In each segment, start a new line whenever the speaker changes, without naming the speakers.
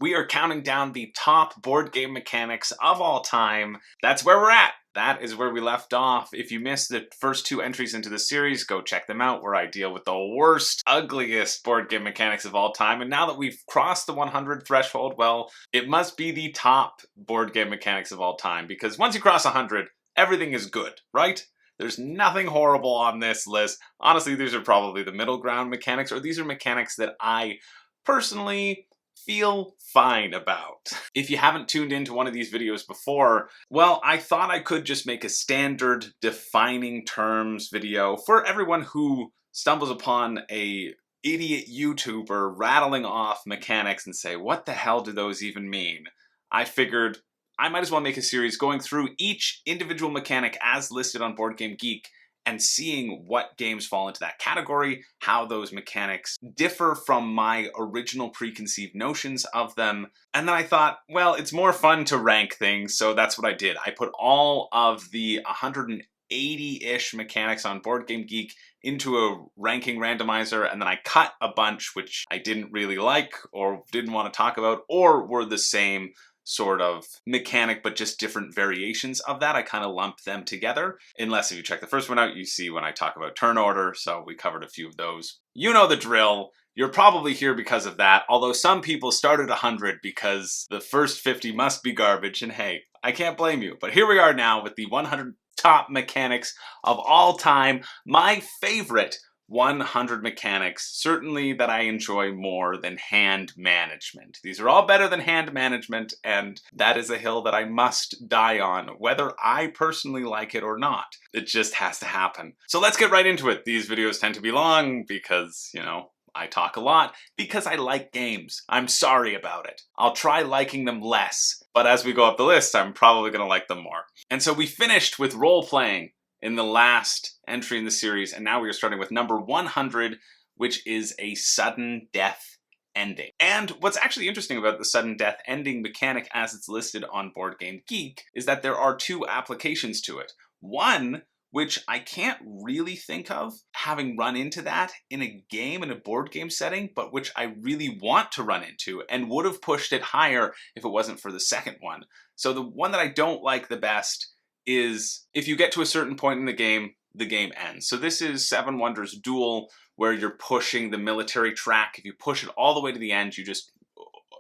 We are counting down the top board game mechanics of all time. That's where we're at. That is where we left off. If you missed the first 2 entries into the series, go check them out where I deal with the worst, ugliest board game mechanics of all time. And now that we've crossed the 100 threshold, well, it must be the top board game mechanics of all time, because once you cross 100, everything is good, right? There's nothing horrible on this list. Honestly, these are probably the middle ground mechanics, or these are mechanics that I personally feel fine about. If you haven't tuned into one of these videos before, well, I thought I could just make a standard defining terms video for everyone who stumbles upon a idiot YouTuber rattling off mechanics and say, what the hell do those even mean? I figured I might as well make a series going through each individual mechanic as listed on Board Game Geek and seeing what games fall into that category, how those mechanics differ from my original preconceived notions of them. And then I thought, well, it's more fun to rank things, so that's what I did. I put all of the 180-ish mechanics on Board Game Geek into a ranking randomizer, and then I cut a bunch which I didn't really like or didn't want to talk about, or were the same sort of mechanic but just different variations of that. I kind of lumped them together. Unless if you check the first one out, you see when I talk about turn order, so we covered a few of those. You know the drill. You're probably here because of that, although some people started 100 because the first 50 must be garbage, and hey, I can't blame you. But here we are now with the 100 top mechanics of all time. My favorite 100 mechanics, certainly that I enjoy more than hand management. These are all better than hand management, and that is a hill that I must die on, whether I personally like it or not. It just has to happen. So let's get right into it. These videos tend to be long because, you know, I talk a lot because I like games. I'm sorry about it. I'll try liking them less, but as we go up the list, I'm probably going to like them more. And so we finished with role-playing in the last entry in the series, and now we are starting with number 100, which is a sudden death ending. And what's actually interesting about the sudden death ending mechanic as it's listed on Board Game Geek is that there are 2 applications to it. One, which I can't really think of having run into that in a game, in a board game setting, but which I really want to run into and would have pushed it higher if it wasn't for the second one. So the one that I don't like the best is if you get to a certain point in the game ends. So this is Seven Wonders Duel, where you're pushing the military track. If you push it all the way to the end, you just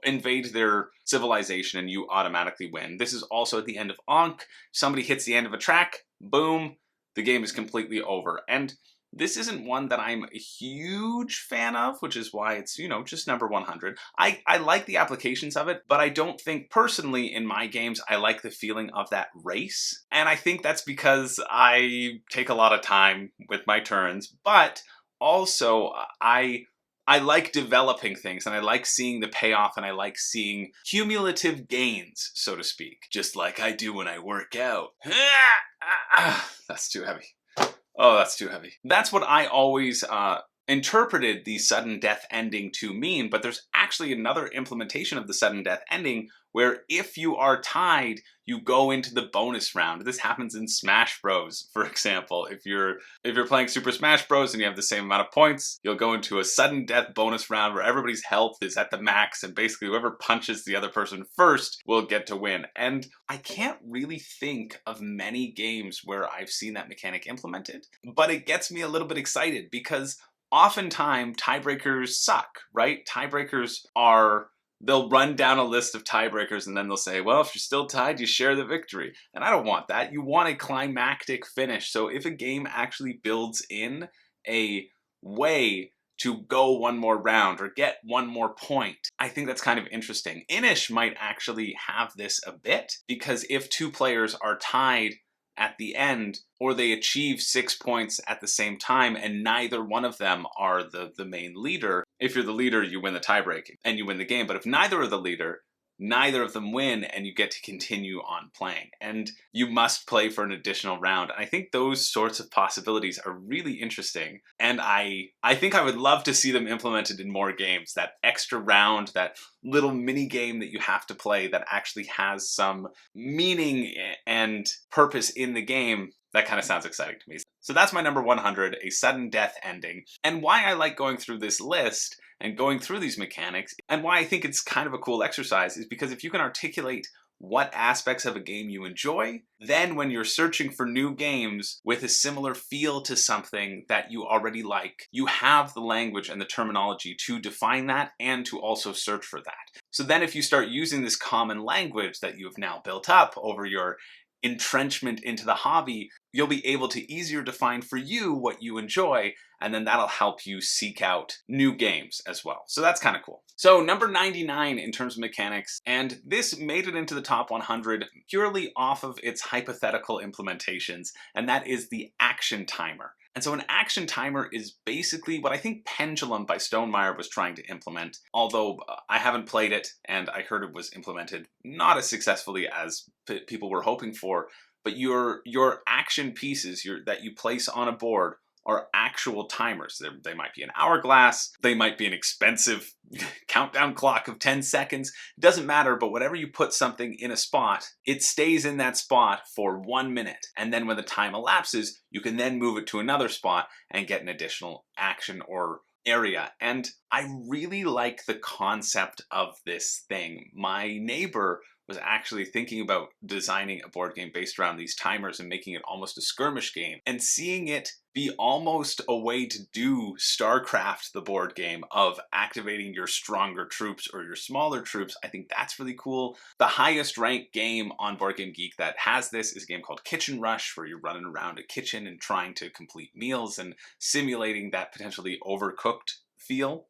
invade their civilization and you automatically win. This is also at the end of Ankh. Somebody hits the end of a track, boom, the game is completely over. And this isn't one that I'm a huge fan of, which is why it's, you know, just number 100. I like the applications of it, but I don't think personally in my games I like the feeling of that race. And I think that's because I take a lot of time with my turns, but also I like developing things and I like seeing the payoff and I like seeing cumulative gains, so to speak, just like I do when I work out. That's too heavy. Oh, that's too heavy. That's what I always interpreted the sudden death ending to mean, but there's actually another implementation of the sudden death ending where if you are tied, you go into the bonus round. This happens in Smash Bros, for example. If you're playing Super Smash Bros and you have the same amount of points, you'll go into a sudden death bonus round where everybody's health is at the max and basically whoever punches the other person first will get to win. And I can't really think of many games where I've seen that mechanic implemented, but it gets me a little bit excited because oftentimes tiebreakers suck, right? Tiebreakers are, they'll run down a list of tiebreakers and then they'll say, well, if you're still tied, you share the victory. And I don't want that. You want a climactic finish. So if a game actually builds in a way to go one more round or get one more point, I think that's kind of interesting. Inish might actually have this a bit, because if 2 players are tied at the end, or they achieve 6 points at the same time and neither one of them are the main leader, if you're the leader, you win the tiebreak and you win the game. But if neither are the leader, neither of them win and you get to continue on playing. And you must play for an additional round. And I think those sorts of possibilities are really interesting. And I think I would love to see them implemented in more games. That extra round, that little mini game that you have to play that actually has some meaning and purpose in the game. That kind of sounds exciting to me. So that's my number 100, a sudden death ending. And why I like going through this list and going through these mechanics, and why I think it's kind of a cool exercise, is because if you can articulate what aspects of a game you enjoy, then when you're searching for new games with a similar feel to something that you already like, you have the language and the terminology to define that and to also search for that. So then if you start using this common language that you've now built up over your entrenchment into the hobby, you'll be able to easier define for you what you enjoy, and then that'll help you seek out new games as well. So that's kind of cool. So number 99 in terms of mechanics, and this made it into the top 100 purely off of its hypothetical implementations, and that is the action timer. And so an action timer is basically what I think Pendulum by Stonemaier was trying to implement, although I haven't played it and I heard it was implemented not as successfully as people were hoping for, but your action pieces that you place on a board are actual timers. They might be an hourglass, they might be an expensive countdown clock of 10 seconds, it doesn't matter, but whatever you put something in a spot, it stays in that spot for 1 minute. And then when the time elapses, you can then move it to another spot and get an additional action or area. And I really like the concept of this thing. My neighbor was actually thinking about designing a board game based around these timers and making it almost a skirmish game, and seeing it be almost a way to do StarCraft, the board game, of activating your stronger troops or your smaller troops. I think that's really cool. The highest ranked game on Board Game Geek that has this is a game called Kitchen Rush, where you're running around a kitchen and trying to complete meals and simulating that potentially overcooked feel.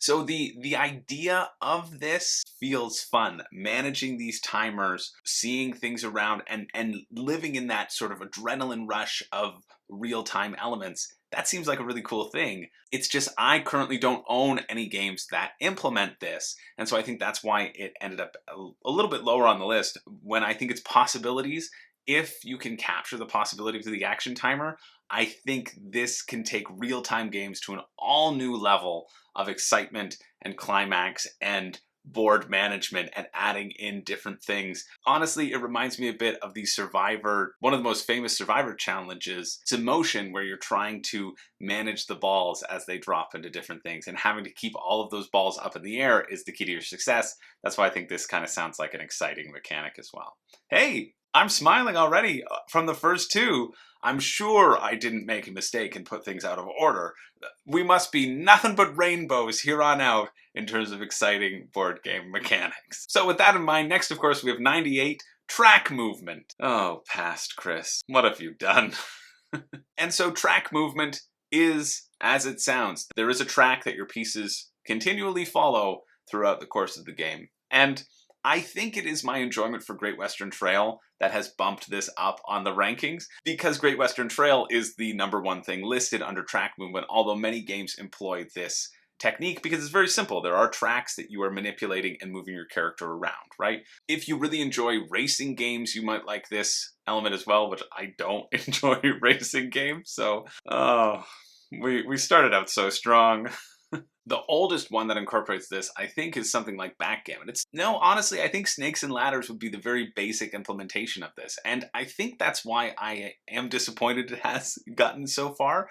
So the idea of this feels fun. Managing these timers, seeing things around, and living in that sort of adrenaline rush of real-time elements, that seems like a really cool thing. It's just I currently don't own any games that implement this, and so I think that's why it ended up a little bit lower on the list, when I think it's possibilities. If you can capture the possibilities of the action timer, I think this can take real-time games to an all-new level of excitement and climax and board management and adding in different things. Honestly, it reminds me a bit of the Survivor, one of the most famous Survivor challenges. It's Emotion, where you're trying to manage the balls as they drop into different things, and having to keep all of those balls up in the air is the key to your success. That's why I think this kind of sounds like an exciting mechanic as well. Hey, I'm smiling already from the first two. I'm sure I didn't make a mistake and put things out of order. We must be nothing but rainbows here on out in terms of exciting board game mechanics. So with that in mind, next of course we have 98, track movement. Oh, past Chris, what have you done? And so track movement is as it sounds. There is a track that your pieces continually follow throughout the course of the game. And I think it is my enjoyment for Great Western Trail that has bumped this up on the rankings, because Great Western Trail is the #1 thing listed under track movement, although many games employ this technique because it's very simple. There are tracks that you are manipulating and moving your character around, right? If you really enjoy racing games, you might like this element as well, which I don't enjoy racing games, so we started out so strong. The oldest one that incorporates this, I think, is something like backgammon. Honestly, I think Snakes and Ladders would be the very basic implementation of this. And I think that's why I am disappointed it has gotten so far.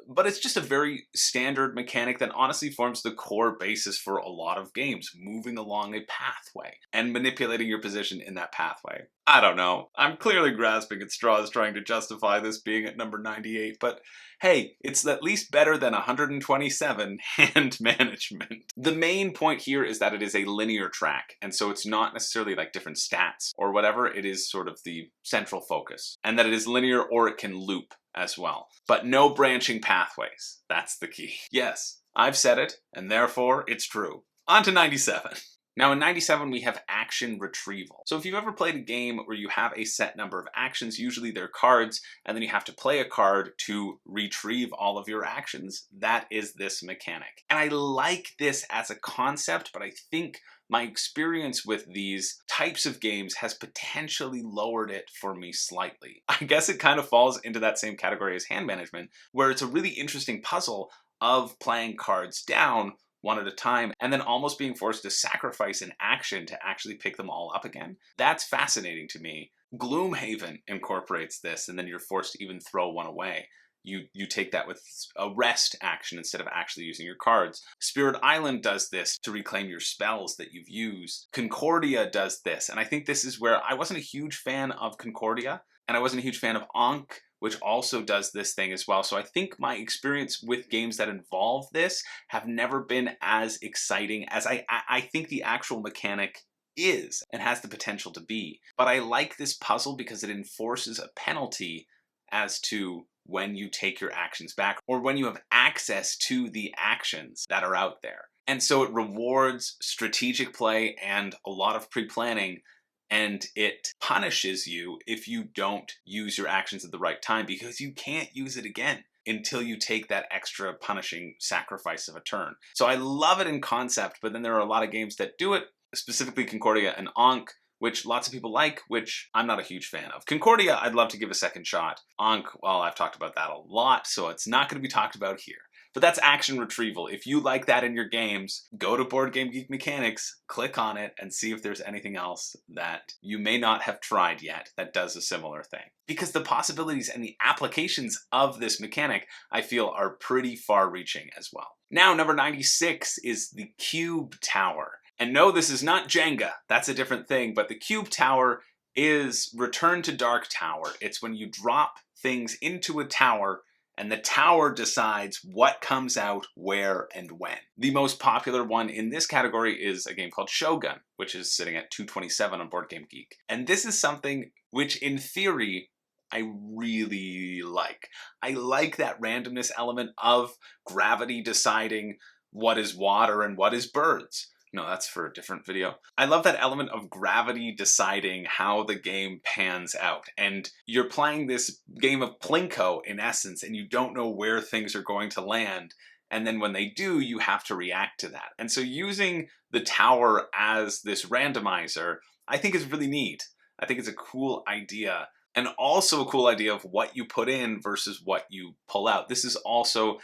But it's just a very standard mechanic that honestly forms the core basis for a lot of games, moving along a pathway and manipulating your position in that pathway. I don't know. I'm clearly grasping at straws trying to justify this being at number 98, but hey, it's at least better than 127, hand management. The main point here is that it is a linear track, and so it's not necessarily like different stats or whatever. It is sort of the central focus, and that it is linear or it can loop as well. But no branching pathways. That's the key. Yes, I've said it, and therefore it's true. On to 97. Now in 97 we have action retrieval. So if you've ever played a game where you have a set number of actions, usually they're cards, and then you have to play a card to retrieve all of your actions, that is this mechanic. And I like this as a concept, but I think my experience with these types of games has potentially lowered it for me slightly. I guess it kind of falls into that same category as hand management, where it's a really interesting puzzle of playing cards down one at a time, and then almost being forced to sacrifice an action to actually pick them all up again. That's fascinating to me. Gloomhaven incorporates this, and then you're forced to even throw one away. you take that with a rest action instead of actually using your cards. Spirit Island does this to reclaim your spells that you've used. Concordia does this, and I think this is where I wasn't a huge fan of Concordia, and I wasn't a huge fan of Ankh, which also does this thing as well. So I think my experience with games that involve this have never been as exciting as I think the actual mechanic is and has the potential to be. But I like this puzzle because it enforces a penalty as to when you take your actions back or when you have access to the actions that are out there. And so it rewards strategic play and a lot of pre-planning, and it punishes you if you don't use your actions at the right time because you can't use it again until you take that extra punishing sacrifice of a turn. So I love it in concept, but then there are a lot of games that do it, specifically Concordia and Ankh, which lots of people like, which I'm not a huge fan of. Concordia, I'd love to give a second shot. Ankh, well, I've talked about that a lot, so it's not going to be talked about here. But that's action retrieval. If you like that in your games, go to Board Game Geek Mechanics, click on it, and see if there's anything else that you may not have tried yet that does a similar thing. Because the possibilities and the applications of this mechanic, I feel, are pretty far-reaching as well. Now, number 96 is the Cube Tower. And no, this is not Jenga. That's a different thing. But the Cube Tower is Return to Dark Tower. It's when you drop things into a tower and the tower decides what comes out, where, and when. The most popular one in this category is a game called Shogun, which is sitting at 227 on Board Game Geek. And this is something which, in theory, I really like. I like that randomness element of gravity deciding what is water and what is birds. No, that's for a different video. I love that element of gravity deciding how the game pans out. And you're playing this game of Plinko in essence, and you don't know where things are going to land. And then when they do, you have to react to that. And so using the tower as this randomizer, I think is really neat. I think it's a cool idea. And also a cool idea of what you put in versus what you pull out. This is also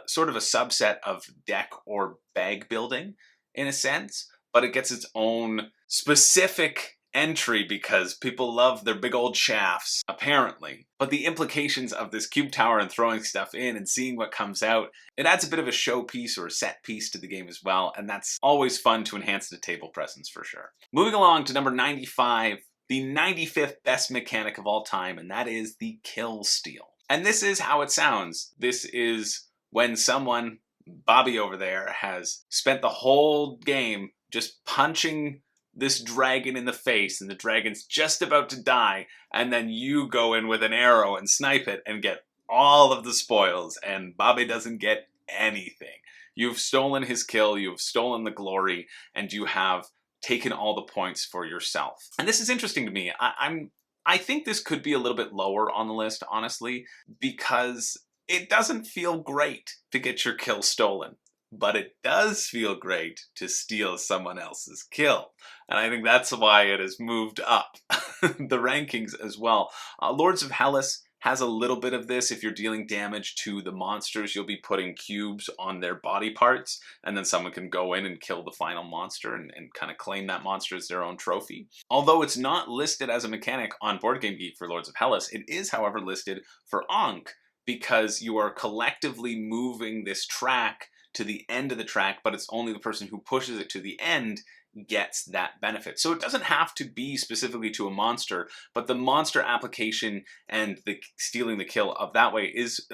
sort of a subset of deck or bag building, in a sense, but it gets its own specific entry because people love their big old shafts, apparently. But the implications of this cube tower and throwing stuff in and seeing what comes out, it adds a bit of a showpiece or a set piece to the game as well, and that's always fun to enhance the table presence for sure. Moving along to number 95, the 95th best mechanic of all time, and that is the kill steal. And this is how it sounds. This is when someone, Bobby over there, has spent the whole game just punching this dragon in the face, and the dragon's just about to die, and then you go in with an arrow and snipe it and get all of the spoils, and Bobby doesn't get anything. You've stolen his kill, you've stolen the glory, and you have taken all the points for yourself. And this is interesting to me. I think this could be a little bit lower on the list, honestly, because it doesn't feel great to get your kill stolen, but it does feel great to steal someone else's kill. And I think that's why it has moved up the rankings as well. Lords of Hellas has a little bit of this. If you're dealing damage to the monsters, you'll be putting cubes on their body parts, and then someone can go in and kill the final monster and kind of claim that monster as their own trophy. Although it's not listed as a mechanic on Board Game Geek for Lords of Hellas, it is, however, listed for Ankh, because you are collectively moving this track to the end of the track, but it's only the person who pushes it to the end gets that benefit. So it doesn't have to be specifically to a monster, but the monster application and the stealing the kill of that way is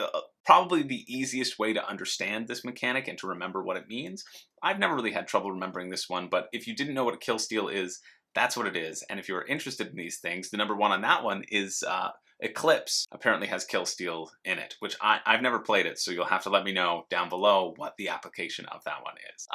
probably the easiest way to understand this mechanic and to remember what it means. I've never really had trouble remembering this one, but if you didn't know what a kill steal is, that's what it is. And if you're interested in these things, the number one on that one is Eclipse. Apparently has kill steal in it, which I've never played it, so you'll have to let me know down below what the application of that one is.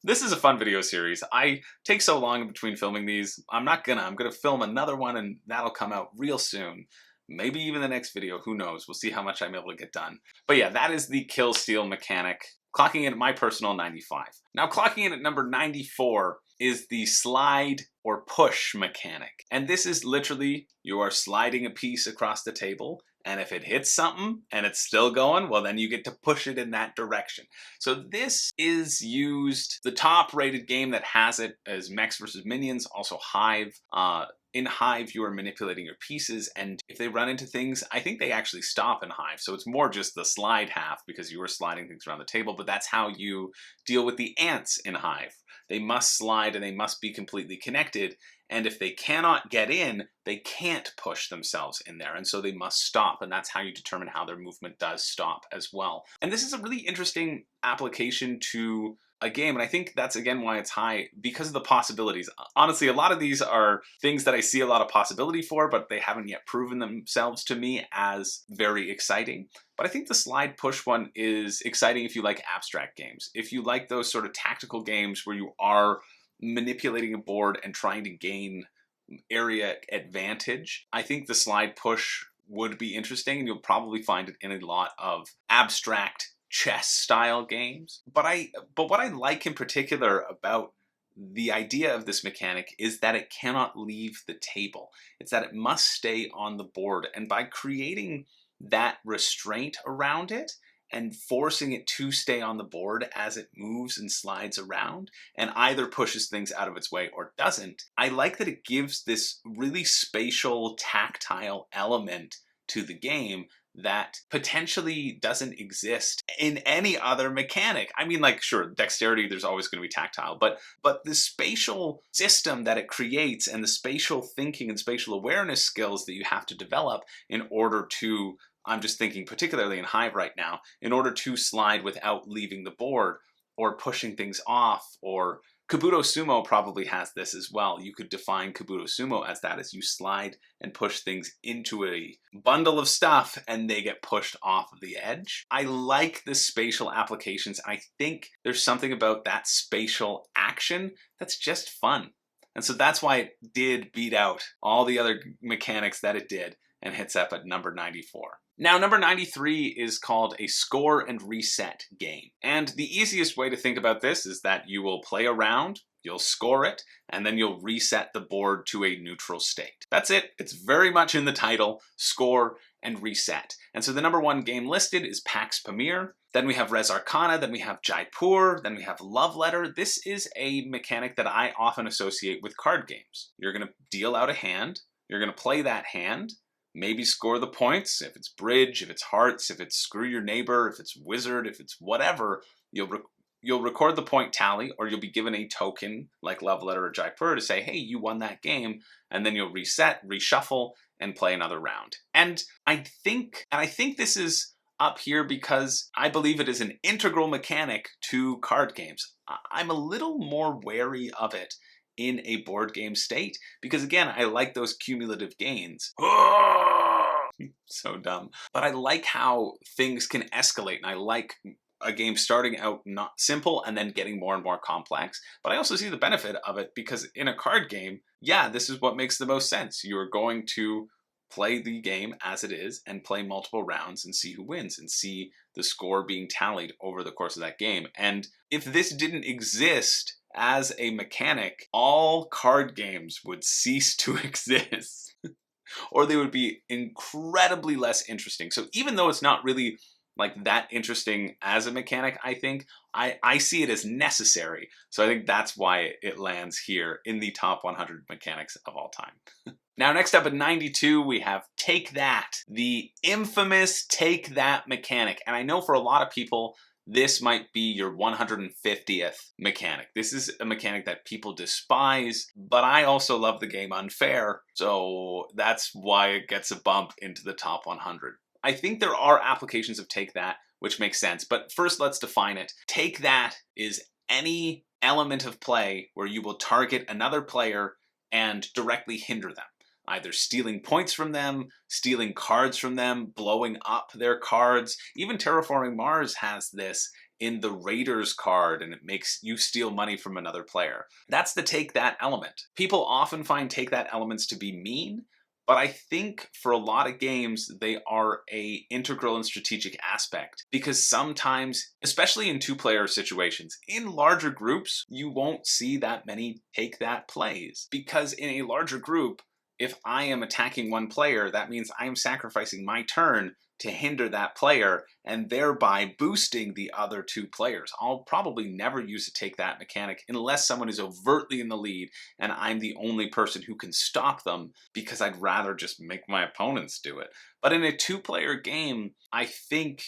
This is a fun video series. I take so long in between filming these. I'm gonna film another one, and that'll come out real soon. Maybe even the next video, who knows? We'll see how much I'm able to get done. But yeah, that is the kill steal mechanic, clocking in at my personal 95. Now clocking in at number 94 is the slide or push mechanic. And this is literally, you are sliding a piece across the table, and if it hits something and it's still going, well then you get to push it in that direction. So this is used, the top rated game that has it is Mechs vs. Minions, also Hive. In Hive, you are manipulating your pieces, and if they run into things, I think they actually stop in Hive. So it's more just the slide half because you were sliding things around the table, but that's how you deal with the ants in Hive. They must slide and they must be completely connected, and if they cannot get in, they can't push themselves in there, and so they must stop, and that's how you determine how their movement does stop as well. And this is a really interesting application to a game, and I think that's again why it's high, because of the possibilities. Honestly, a lot of these are things that I see a lot of possibility for, but they haven't yet proven themselves to me as very exciting. But I think the slide push one is exciting if you like abstract games. If you like those sort of tactical games where you are manipulating a board and trying to gain area advantage, I think the slide push would be interesting, and you'll probably find it in a lot of abstract chess style games. But what I like in particular about the idea of this mechanic is that it cannot leave the table. It's that it must stay on the board, and by creating that restraint around it and forcing it to stay on the board as it moves and slides around and either pushes things out of its way or doesn't, I like that it gives this really spatial, tactile element to the game that potentially doesn't exist in any other mechanic. I mean, like, sure, dexterity, there's always going to be tactile, but the spatial system that it creates and the spatial thinking and spatial awareness skills that you have to develop in order to, I'm just thinking particularly in Hive right now, in order to slide without leaving the board or pushing things off, or Kabuto Sumo probably has this as well. You could define Kabuto Sumo as that, as you slide and push things into a bundle of stuff and they get pushed off of the edge. I like the spatial applications. I think there's something about that spatial action that's just fun. And so that's why it did beat out all the other mechanics that it did and hits up at number 94. Now, number 93 is called a score and reset game. And the easiest way to think about this is that you will play a round, you'll score it, and then you'll reset the board to a neutral state. That's it. It's very much in the title, score and reset. And so the number one game listed is Pax Pamir. Then we have Res Arcana, then we have Jaipur, then we have Love Letter. This is a mechanic that I often associate with card games. You're going to deal out a hand, you're going to play that hand, maybe score the points. If it's bridge, if it's hearts, if it's screw your neighbor, if it's wizard, if it's whatever, you'll record the point tally, or you'll be given a token like Love Letter or Jaipur to say, hey, you won that game, and then you'll reset, reshuffle, and play another round. And I think this is up here because I believe it is an integral mechanic to card games. I'm a little more wary of it in a board game state, because again, I like those cumulative gains. So dumb. But I like how things can escalate, and I like a game starting out not simple and then getting more and more complex. But I also see the benefit of it, because in a card game, yeah, this is what makes the most sense. You're going to play the game as it is and play multiple rounds and see who wins and see the score being tallied over the course of that game. And if this didn't exist as a mechanic, all card games would cease to exist, or they would be incredibly less interesting. So even though it's not really like that interesting as a mechanic, I think I see it as necessary. So I think that's why it lands here in the top 100 mechanics of all time. Now, next up at 92, we have Take That, the infamous Take That mechanic. And I know for a lot of people, this might be your 150th mechanic. This is a mechanic that people despise, but I also love the game Unfair, so that's why it gets a bump into the top 100. I think there are applications of Take That which makes sense, but first let's define it. Take That is any element of play where you will target another player and directly hinder them. Either stealing points from them, stealing cards from them, blowing up their cards. Even Terraforming Mars has this in the Raiders card, and it makes you steal money from another player. That's the Take That element. People often find Take That elements to be mean, but I think for a lot of games, they are an integral and strategic aspect, because sometimes, especially in two-player situations, in larger groups, you won't see that many Take That plays, because in a larger group, if I am attacking one player, that means I am sacrificing my turn to hinder that player and thereby boosting the other two players. I'll probably never use a take that mechanic unless someone is overtly in the lead and I'm the only person who can stop them, because I'd rather just make my opponents do it. But in a two-player game, I think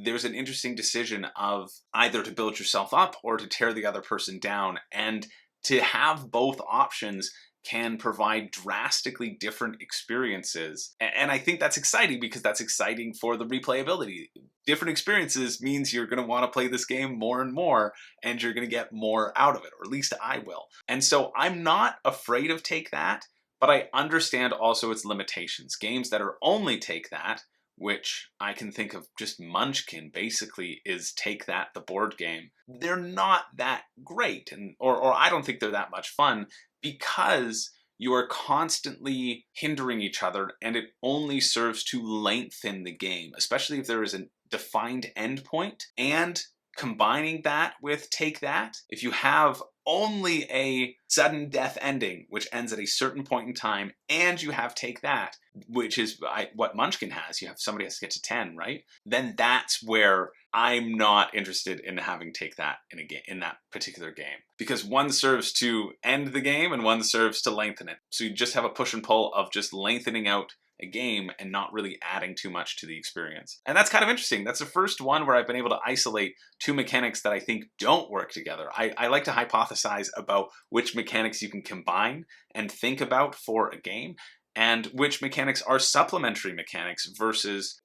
there's an interesting decision of either to build yourself up or to tear the other person down, and to have both options can provide drastically different experiences. And I think that's exciting, because that's exciting for the replayability. Different experiences means you're going to want to play this game more and more, and you're going to get more out of it, or at least I will. And so I'm not afraid of Take That, but I understand also its limitations. Games that are only Take That, which I can think of, just Munchkin basically is Take That, the board game. They're not that great, or I don't think they're that much fun, because you are constantly hindering each other, and it only serves to lengthen the game, especially if there is a defined endpoint. And combining that with Take That, if you have only a sudden death ending, which ends at a certain point in time, and you have Take That, which is what Munchkin has, you have somebody has to get to 10, right? Then that's where I'm not interested in having Take That in a game, in that particular game, because one serves to end the game and one serves to lengthen it. So you just have a push and pull of just lengthening out a game and not really adding too much to the experience. And that's kind of interesting. That's the first one where I've been able to isolate two mechanics that I think don't work together. I like to hypothesize about which mechanics you can combine and think about for a game, and which mechanics are supplementary mechanics versus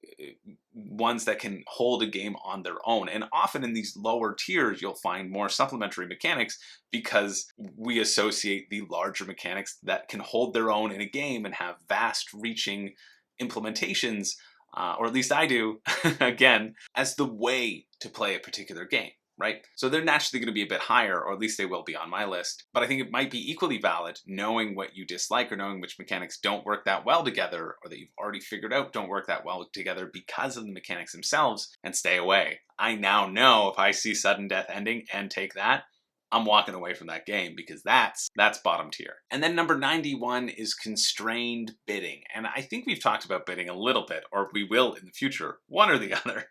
ones that can hold a game on their own. And often in these lower tiers, you'll find more supplementary mechanics, because we associate the larger mechanics that can hold their own in a game and have vast reaching implementations, or at least I do, again, as the way to play a particular game. Right? So they're naturally going to be a bit higher, or at least they will be on my list. But I think it might be equally valid knowing what you dislike, or knowing which mechanics don't work that well together, or that you've already figured out don't work that well together because of the mechanics themselves, and stay away. I now know if I see sudden death ending and Take That, I'm walking away from that game, because that's bottom tier. And then number 91 is constrained bidding. And I think we've talked about bidding a little bit, or we will in the future, one or the other.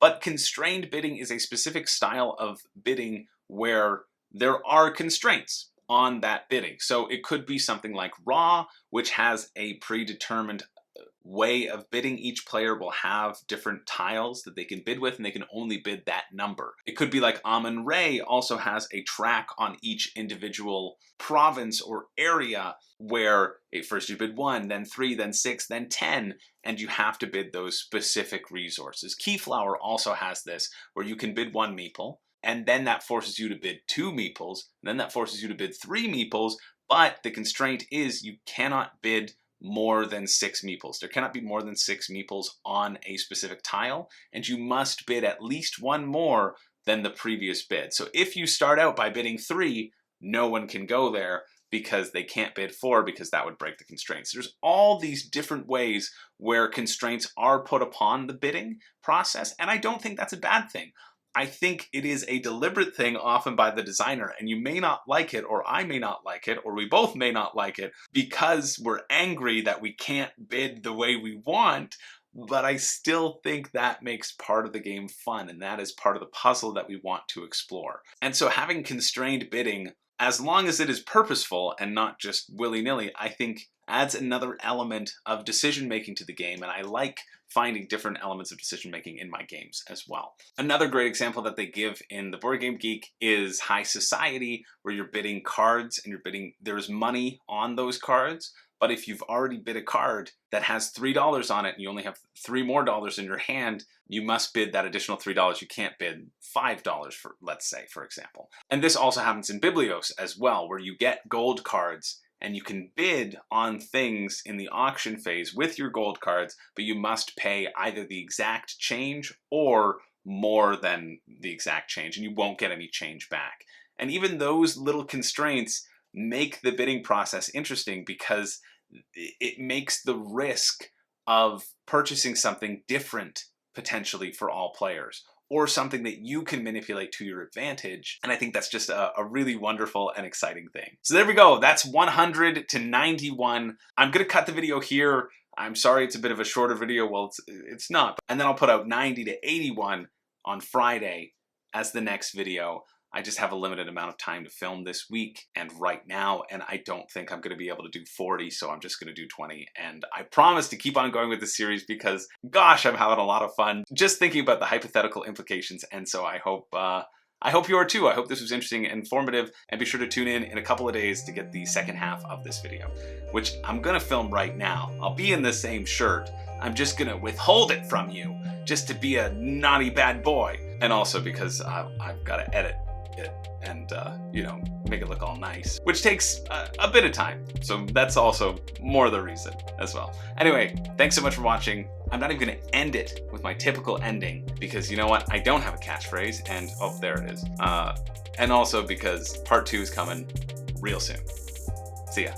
But constrained bidding is a specific style of bidding where there are constraints on that bidding. So it could be something like Raw, which has a predetermined way of bidding. Each player will have different tiles that they can bid with, and they can only bid that number. It could be like Amun-Re also has a track on each individual province or area, where first you bid 1, then 3, then 6, then 10, and you have to bid those specific resources. Keyflower also has this, where you can bid 1 meeple, and then that forces you to bid 2 meeples, and then that forces you to bid 3 meeples, but the constraint is you cannot bid more than 6 meeples. There cannot be more than 6 meeples on a specific tile, and you must bid at least 1 more than the previous bid. So if you start out by bidding 3, no one can go there, because they can't bid 4, because that would break the constraints. There's all these different ways where constraints are put upon the bidding process, and I don't think that's a bad thing. I think it is a deliberate thing often by the designer, and you may not like it, or I may not like it, or we both may not like it, because we're angry that we can't bid the way we want, but I still think that makes part of the game fun, and that is part of the puzzle that we want to explore. And so having constrained bidding, as long as it is purposeful and not just willy-nilly, I think adds another element of decision-making to the game, and I like finding different elements of decision-making in my games as well. Another great example that they give in the Board Game Geek is High Society, where you're bidding cards, and there's money on those cards, but if you've already bid a card that has $3 on it, and you only have $3 more in your hand, you must bid that additional $3. You can't bid $5, let's say, for example. And this also happens in Biblios as well, where you get gold cards, and you can bid on things in the auction phase with your gold cards, but you must pay either the exact change or more than the exact change, and you won't get any change back. And even those little constraints make the bidding process interesting, because it makes the risk of purchasing something different potentially for all players, or something that you can manipulate to your advantage. And I think that's just a really wonderful and exciting thing. So there we go. That's 100 to 91. I'm going to cut the video here. I'm sorry it's a bit of a shorter video. Well, it's not. And then I'll put out 90 to 81 on Friday as the next video. I just have a limited amount of time to film this week and right now, and I don't think I'm going to be able to do 40, so I'm just going to do 20. And I promise to keep on going with the series because, gosh, I'm having a lot of fun just thinking about the hypothetical implications, and so I hope you are too. I hope this was interesting and informative, and be sure to tune in a couple of days to get the second half of this video, which I'm going to film right now. I'll be in the same shirt. I'm just going to withhold it from you just to be a naughty bad boy, and also because I've got to edit it and you know, make it look all nice, which takes a bit of time, so that's also more the reason as well. Anyway, thanks so much for watching. I'm not even gonna end it with my typical ending because, you know what, I don't have a catchphrase, and oh, there it is, and also because part 2 is coming real soon. See ya.